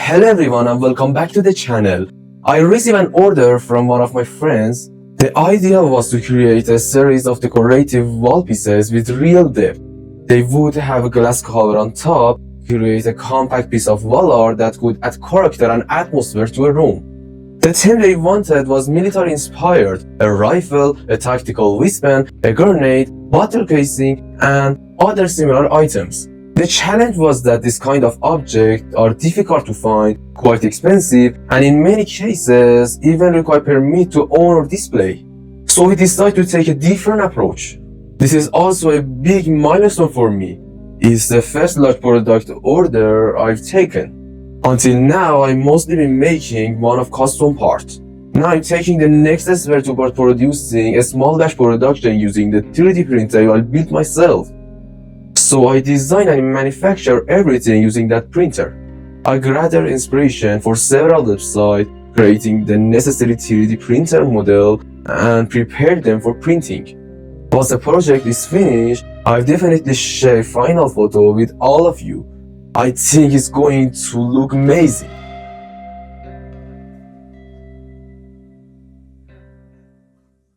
Hello everyone and welcome back to the channel. I received an order from one of my friends. The idea was to create a series of decorative wall pieces with real depth. They would have a glass cover on top, create a compact piece of wall art that could add character and atmosphere to a room. The theme they wanted was military inspired, a rifle, a tactical weapon, a grenade, bottle casing, and other similar items. The challenge was that this kind of objects are difficult to find, quite expensive, and in many cases even require permit to own or display. So we decided to take a different approach. This is also a big milestone for me. It's the first large product order I've taken. Until now, I've mostly been making one-off custom parts. Now I'm taking the next step toward producing a small batch production using the 3D printer I built myself. So I design and manufacture everything using that printer. I gathered inspiration for several websites, creating the necessary 3D printer model and prepared them for printing. Once the project is finished, I'll definitely share a final photo with all of you. I think it's going to look amazing.